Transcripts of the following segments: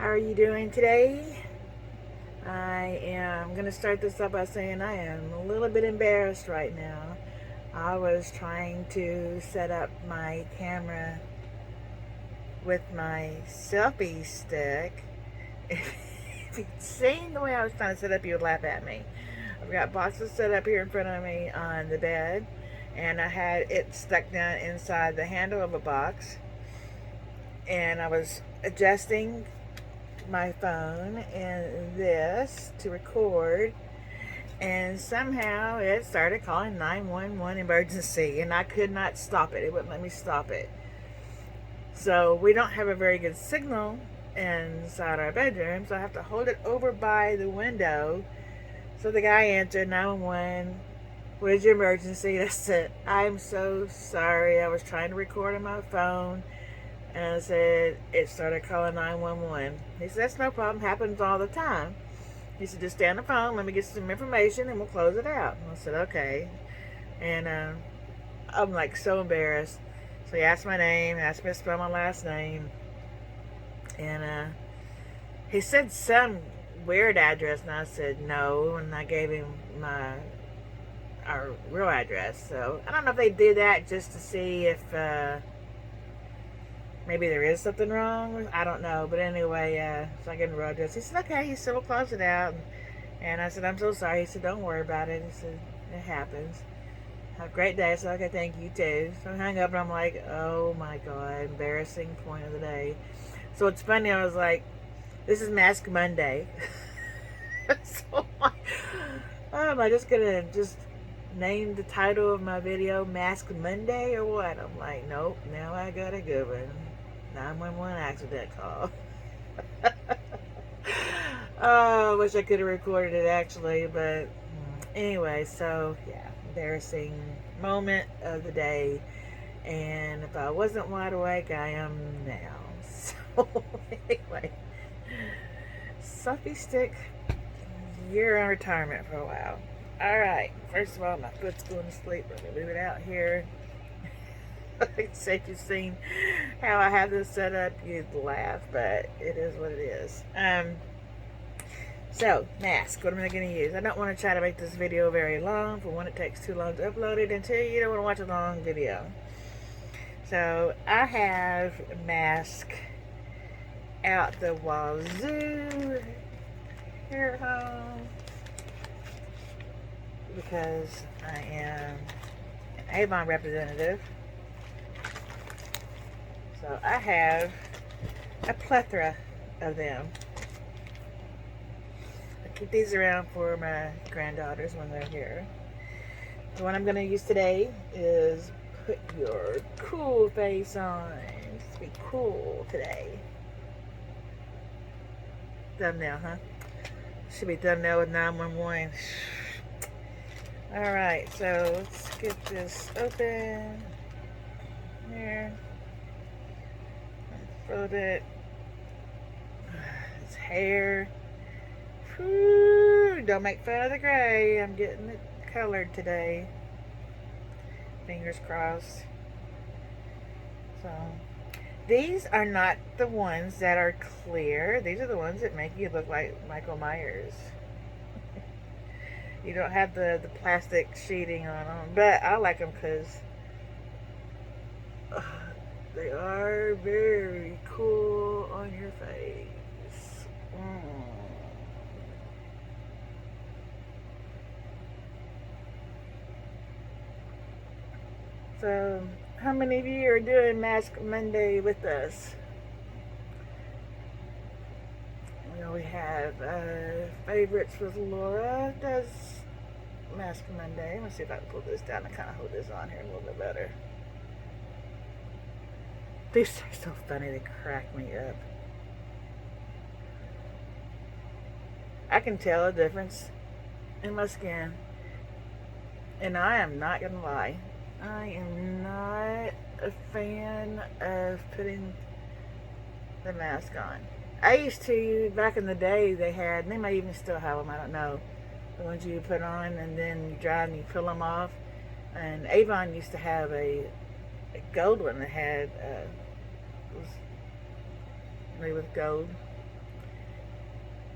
How are you doing today? I am going to start this up by saying I am a little bit embarrassed right now. I was trying to set up my camera with my selfie stick. If you'd seen the way I was trying to set up, you would laugh at me. I've got boxes set up here in front of me on the bed, and I had it stuck down inside the handle of a box, and I was adjusting my phone and this to record, and somehow it started calling 911 emergency, and I could not stop it. It wouldn't let me stop it. So we don't have a very good signal inside our bedroom, so I have to hold it over by the window. So the guy answered 911. What is your emergency? I said, I'm so sorry, I was trying to record on my phone. And I said, it started calling 911. He said, that's no problem, happens all the time. He said, just stay on the phone, let me get some information, and we'll close it out. And I said, okay. And I'm like so embarrassed. So he asked my name, asked me to spell my last name. And he said some weird address, and I said no, and I gave him our real address. So I don't know if they did that just to see if maybe there is something wrong. I don't know. But anyway, so I gave him the real address. He said, okay. He said, we'll close it out. And I said, I'm so sorry. He said, don't worry about it. He said, it happens. Have a great day. I said, okay, thank you too. So I hung up, and I'm like, oh my God, embarrassing point of the day. So it's funny. I was like, this is Mask Monday. So am I just going to just name the title of my video Mask Monday or what? I'm like, nope, now I got a good one. 911 accident call. Oh, I wish I could have recorded it actually, but anyway, so yeah, embarrassing moment of the day. And if I wasn't wide awake, I am now. So anyway, selfie stick, you're in retirement for a while. Alright, first of all, my foot's going to sleep. Let me move it out here. Say you've seen how I have this set up, you'd laugh, but it is what it is. So, mask, what am I going to use? I don't want to try to make this video very long. For one, it takes too long to upload it, and two, you don't want to watch a long video. So, I have a mask out the wazoo here at home, because I am an Avon representative. So I have a plethora of them. I keep these around for my granddaughters when they're here. The one I'm going to use today is put your cool face on. Just be cool today. Thumbnail, huh? Should be thumbnail with 911. Alright, so let's get this open. Here. Fold it. His hair. Whew, don't make fun of the gray. I'm getting it colored today. Fingers crossed. So, these are not the ones that are clear. These are the ones that make you look like Michael Myers. You don't have the plastic sheeting on them, but I like them because they are very cool on your face. So, how many of you are doing Mask Monday with us? We have favorites with Laura does Mask Monday. Let's see if I can pull this down and kind of hold this on here a little bit better. These are so funny, they crack me up. I can tell a difference in my skin. And I am not gonna lie, I am not a fan of putting the mask on. I used to, back in the day, they had, and they might even still have them, I don't know, the ones you put on and then you dry and you peel them off. And Avon used to have a gold one that had was made with gold.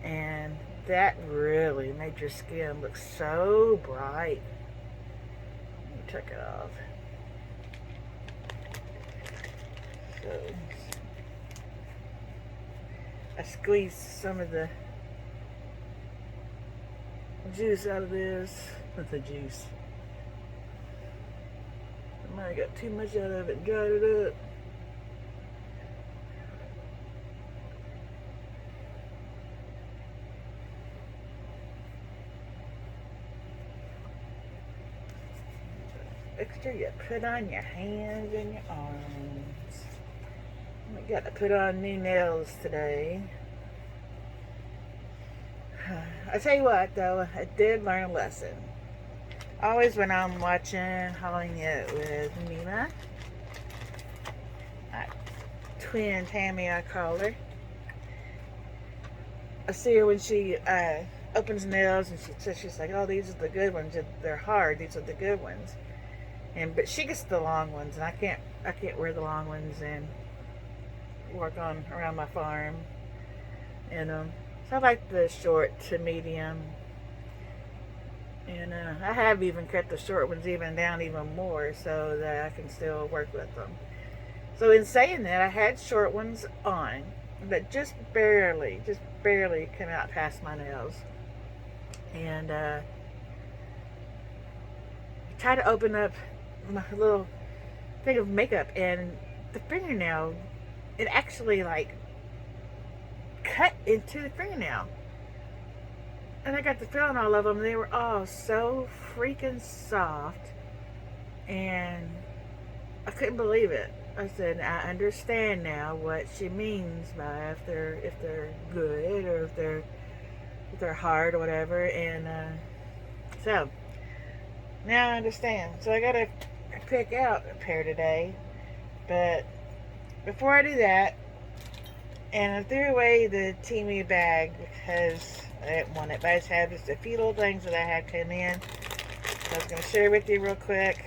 and that really made your skin look so bright. Let me take it off. So I squeezed some of the juice out of this. With the juice. I might have got too much out of it and dried it up. Extra you put on your hands and your arms. I got to put on new nails today. I tell you what, though, I did learn a lesson. Always when I'm watching Hauling It with Mima, twin Tammy I call her, I see her when she opens nails, and she says, she's like, oh, these are the good ones. They're hard. These are the good ones. But she gets the long ones, and I can't wear the long ones and work on around my farm. And so I like the short to medium. And I have even cut the short ones even down even more so that I can still work with them. So in saying that, I had short ones on, but just barely come out past my nails. And I tried to open up my little thing of makeup, and the fingernail, it actually like cut into the fingernail. And I got the feeling all of them. They were all so freaking soft. And I couldn't believe it. I said, I understand now what she means by if they're good or if they're hard or whatever. And so now I understand. So I gotta pick out a pair today. But before I do that, and I threw away the Temu bag because I didn't want it, but I just had just a few little things that I had come in. So I was going to share with you real quick.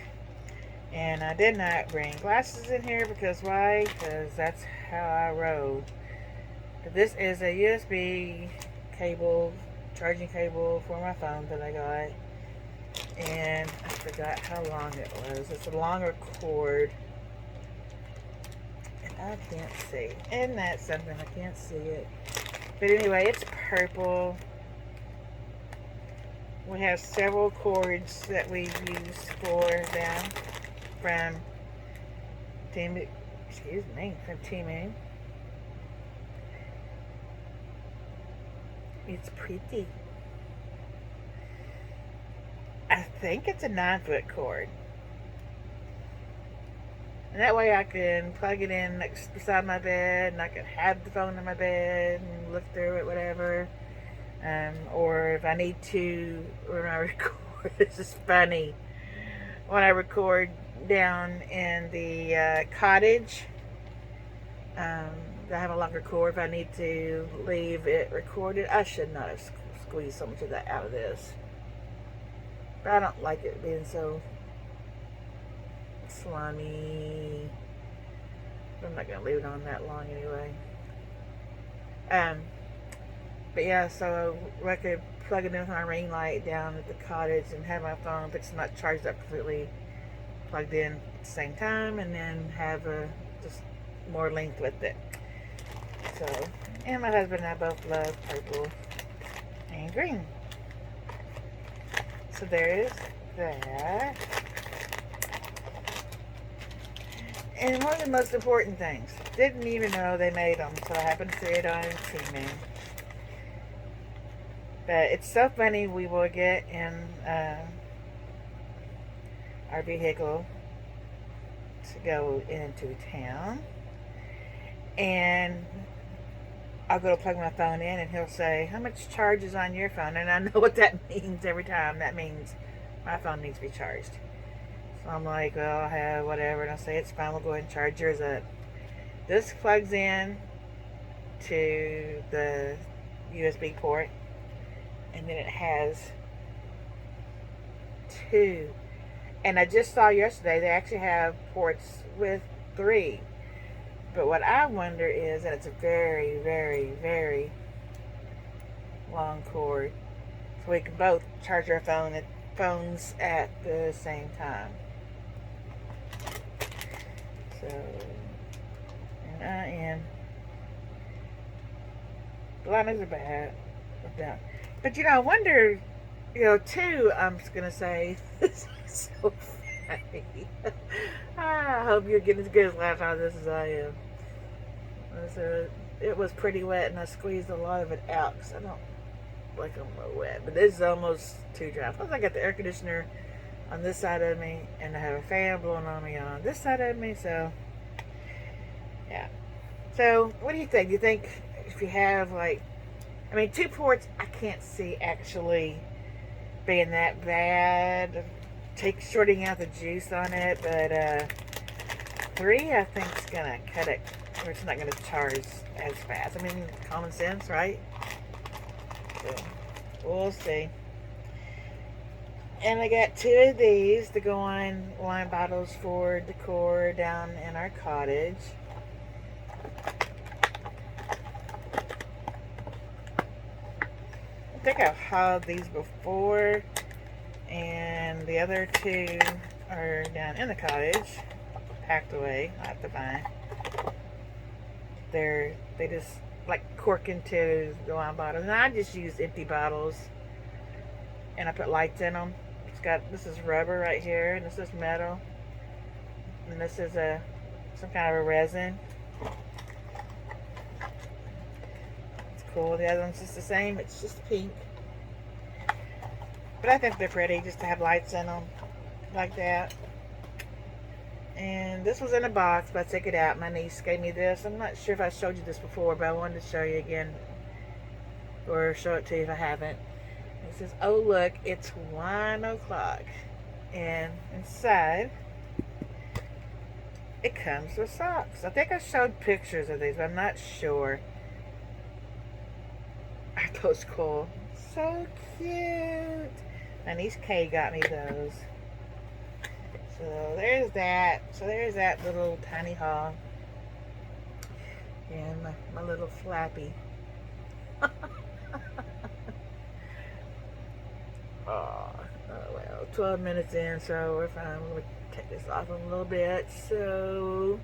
And I did not bring glasses in here because why? Because that's how I roll. But this is a USB cable, charging cable for my phone that I got. And I forgot how long it was. It's a longer cord. And I can't see. Isn't that something? I can't see it. But anyway, it's purple. We have several cords that we use for them from Temu. Excuse me, from Temu. It's pretty. I think it's a 9-foot cord. And that way I can plug it in next beside my bed, and I can have the phone in my bed and look through it, whatever. Or if I need to, when I record, this is funny. When I record down in the cottage, I have a longer cord. If I need to leave it recorded, I should not have squeezed so much of that out of this. But I don't like it being so slimy. I'm not gonna leave it on that long anyway. But yeah, so I could plug it in with my ring light down at the cottage and have my phone, if it's not charged up completely, plugged in at the same time, and then have just more length with it. So, and my husband and I both love purple and green. So there's that. And one of the most important things, didn't even know they made them, so I happened to see it on Temu. But it's so funny, we will get in our vehicle to go into town, and I'll go to plug my phone in, and he'll say, how much charge is on your phone? And I know what that means every time. That means my phone needs to be charged. So I'm like, well, I'll have whatever. And I'll say, it's fine, we'll go ahead and charge yours up. This plugs in to the USB port. And then it has 2. And I just saw yesterday, they actually have ports with 3. But what I wonder is, and it's a very, very, very long cord, so we can both charge our phones at the same time. So, and I am. Blinders are bad. But I wonder, too, I'm just going to say, this is so funny. I hope you're getting as good as laugh out of this as I am. So, it was pretty wet, and I squeezed a lot of it out because I don't like them real wet. But this is almost too dry. Plus, I got the air conditioner on this side of me, and I have a fan blowing on me on this side of me. So, yeah. So, what do you think? Do you think if you have, two ports, I can't see actually being that bad. Shorting out the juice on it, but three, I think, is gonna cut it, or it's not gonna charge as fast. I mean, common sense, right? So, we'll see. And I got two of these to go on wine bottles for decor down in our cottage. I think I've hauled these before, and the other two are down in the cottage, packed away. I have to find. They just cork into the wine bottles, and I just use empty bottles, and I put lights in them. This is rubber right here, and this is metal, and this is some kind of a resin. Cool. The other one's just the same. It's just pink. But I think they're pretty just to have lights in them like that. And this was in a box, but I took it out. My niece gave me this. I'm not sure if I showed you this before, but I wanted to show you again, or show it to you if I haven't. It says, "Oh look, it's 1:00," and inside it comes with socks. I think I showed pictures of these, but I'm not sure. Aren't those cool? So cute. My niece Kay got me those. So there's that. So there's that little tiny haul. And my little flappy. Oh, well, 12 minutes in, so we're fine. I'm going to take this off a little bit. So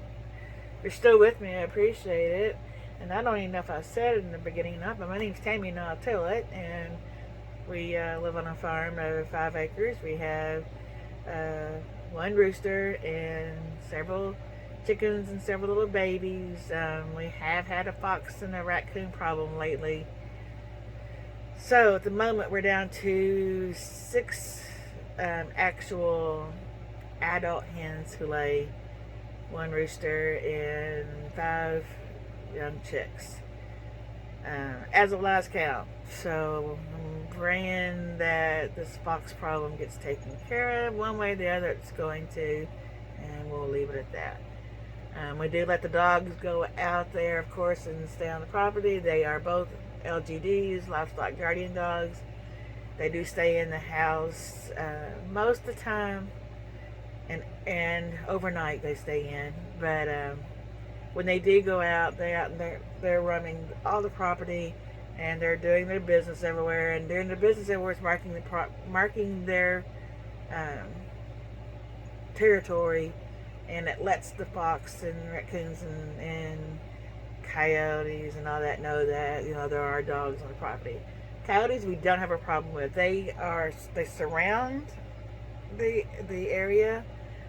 if you're still with me, I appreciate it. And I don't even know if I said it in the beginning or not, but my name's Temu, and I'll tell it. And we live on a farm over 5 acres. We have one rooster and several chickens and several little babies. We have had a fox and a raccoon problem lately. So at the moment we're down to 6 actual adult hens who lay, 1 rooster, and 5 young chicks as of last count. So I'm praying that this fox problem gets taken care of one way or the other. It's going to, and we'll leave it at that. We do let the dogs go out there, of course, and stay on the property. They are both LGDs, livestock guardian dogs. They do stay in the house most of the time, and overnight they stay in. But when they do go out, they're roaming all the property, and they're doing their business everywhere. And doing their business everywhere is marking their territory, and it lets the fox and raccoons and coyotes and all that know that there are dogs on the property. Coyotes we don't have a problem with. They surround the area,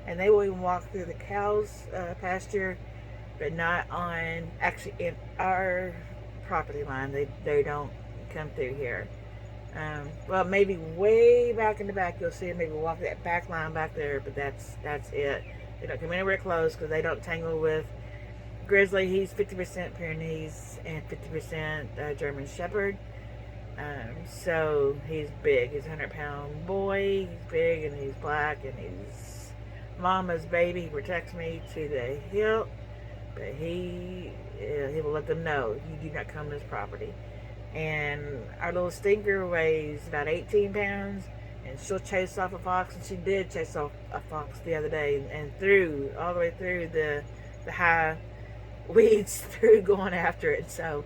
and they will even walk through the cows' pasture, but not actually in our property line. They don't come through here. Well, maybe way back in the back you'll see them maybe walk that back line back there, but that's it. They don't come anywhere close because they don't tangle with Grizzly. He's 50% Pyrenees and 50% German Shepherd. So he's big. He's a 100-pound boy. He's big and he's black and he's mama's baby. He protects me to the hilt. But he will let them know you do not come to this property. And our little stinker weighs about 18 pounds, and she'll chase off a fox, and she did chase off a fox the other day, and all the way through the high weeds through going after it. So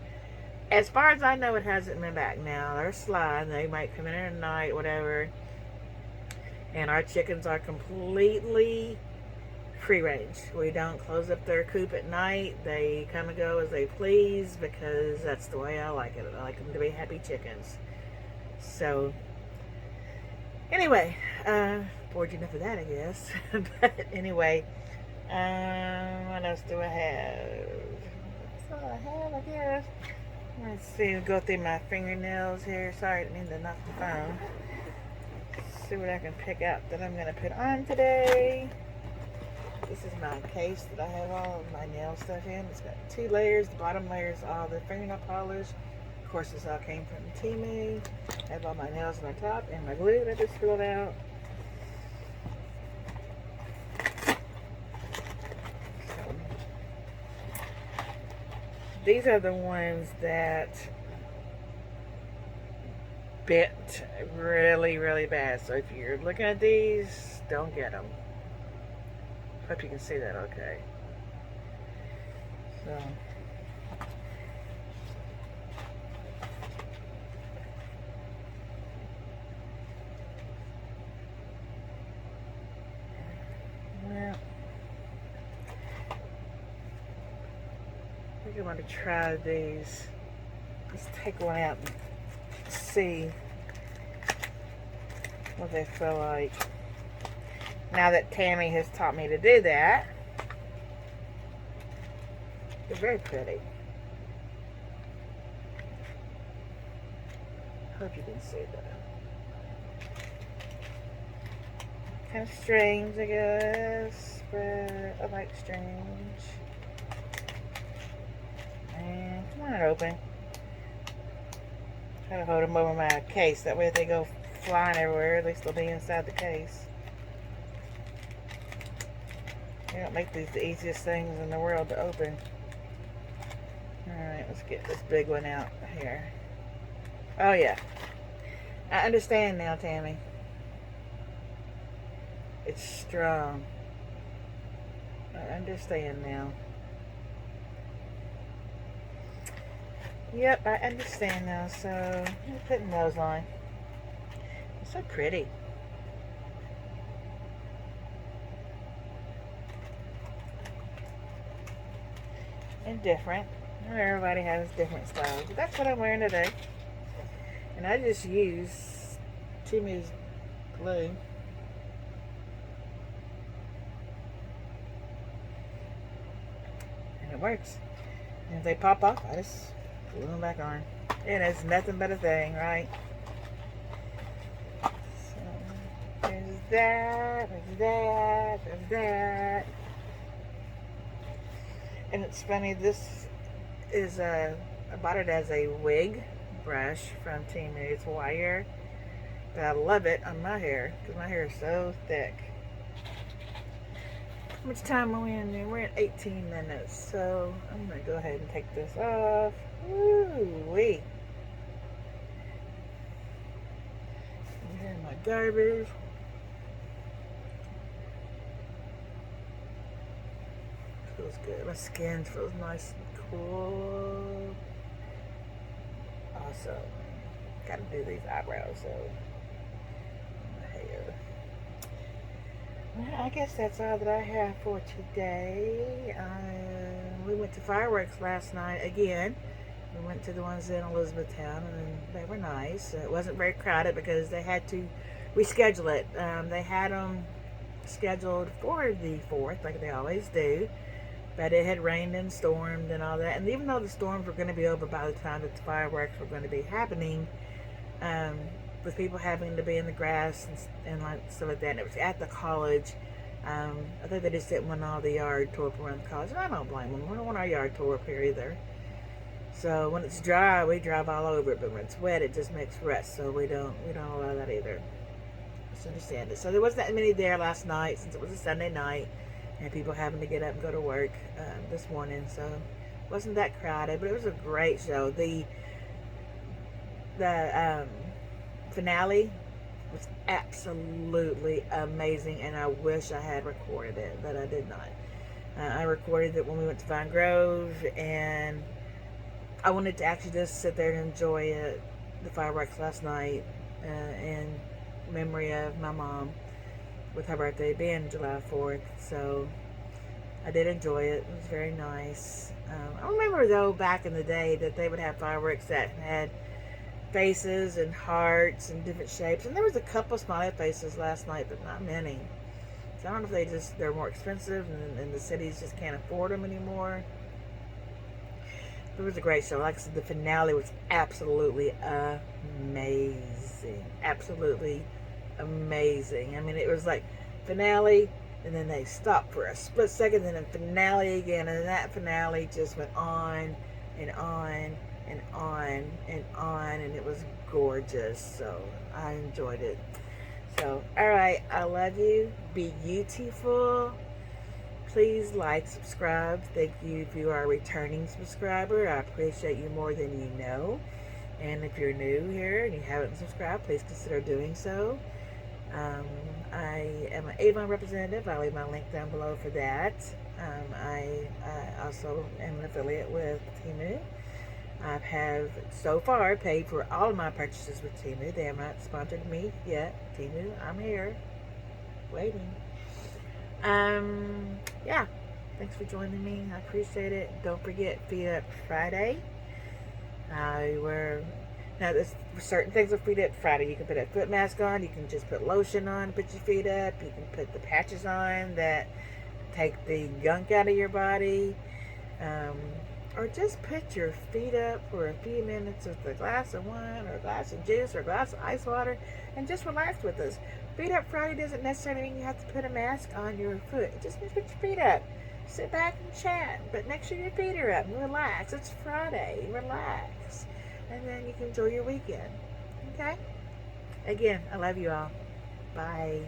As far as I know, it hasn't been back now. They're sly. They might come in at night, whatever. And our chickens are completely free range. We don't close up their coop at night. They come and go as they please because that's the way I like it. I like them to be happy chickens. So, anyway, bored you enough of that, I guess. But anyway, what else do I have? That's all I have, I guess. Let's see, go through my fingernails here. Sorry, I didn't mean to knock the phone. See what I can pick out that I'm going to put on today. This is my case that I have all of my nail stuff in. It's got 2 layers. The bottom layer is all the fingernail polish. Of course, this all came from Temu. I have all my nails on the top and my glue that I just filled out. So, these are the ones that bit really, really bad. So if you're looking at these, don't get them. Hope you can see that okay. So, well, I think I'm going to try these. Let's take one out and see what they feel like. Now that Tammy has taught me to do that, they're very pretty. Hope you can see that. Kind of strange, I guess, but I like strange. And come on, open. Try to hold them over my case. That way if they go flying everywhere, at least they'll be inside the case. They don't make these the easiest things in the world to open. Alright, let's get this big one out here. Oh yeah. I understand now, Tammy. It's strong. I understand now. Yep, I understand now. So, I'm putting those on. It's so pretty. And different. Everybody has different styles. But that's what I'm wearing today. And I just use Temu's glue. And it works. And if they pop off, I just glue them back on. And it's nothing but a thing, right? So, there's that, there's that, there's that. And it's funny, this is I bought it as a wig brush from Temu. It's wire, but I love it on my hair because my hair is so thick. How much time are we in there? We're at 18 minutes, so I'm gonna go ahead and take this off. Woo-wee. And here's my garbage. Feels good. My skin feels nice and cool. Also, gotta do these eyebrows, so my hair. Well, I guess that's all that I have for today. We went to fireworks last night again. We went to the ones in Elizabethtown, and they were nice. It wasn't very crowded because they had to reschedule it. They had them scheduled for the 4th, like they always do. But it had rained and stormed and all that. And even though the storms were going to be over by the time that the fireworks were going to be happening, with people having to be in the grass and like stuff like that, and it was at the college. I think they just didn't want all the yard tore up around the college. And I don't blame them. We don't want our yard tore up here either. So when it's dry, we drive all over it. But when it's wet, it just makes rust. So we don't allow that either. Just understand it. So there wasn't that many there last night since it was a Sunday night. And people having to get up and go to work this morning, so it wasn't that crowded, but it was a great show. The finale was absolutely amazing, and I wish I had recorded it, but I did not. I recorded it when we went to Vine Grove, and I wanted to actually just sit there and enjoy it, the fireworks last night, in memory of my mom, with her birthday being July 4th. So I did enjoy it. It was very nice. I remember, though, back in the day that they would have fireworks that had faces and hearts and different shapes. And there was a couple smiley faces last night, but not many. So I don't know if they're more expensive and the cities just can't afford them anymore. It was a great show. Like I said, the finale was absolutely amazing. Absolutely amazing. I mean, it was like finale, and then they stopped for a split second, and then finale again, and that finale just went on and on and on and on, and it was gorgeous. So I enjoyed it. So, all right, I love you. Be beautiful. Please like, subscribe. Thank you if you are a returning subscriber. I appreciate you more than you know. And if you're new here and you haven't subscribed, please consider doing so. I am an Avon representative. I'll leave my link down below for that. I also am an affiliate with Temu. I have so far paid for all of my purchases with Temu. They have not sponsored me yet. Temu, I'm here, waiting. Yeah. Thanks for joining me. I appreciate it. Don't forget Feed Up Friday. Now there's certain things with Feed Up Friday. You can put a foot mask on. You can just put lotion on, put your feet up. You can put the patches on that take the gunk out of your body. Or just put your feet up for a few minutes with a glass of wine or a glass of juice or a glass of ice water and just relax with us. Feet Up Friday doesn't necessarily mean you have to put a mask on your foot. It just means put your feet up. Sit back and chat, but make sure your feet are up and relax. It's Friday. Relax. And then you can enjoy your weekend. Okay? Again, I love you all. Bye.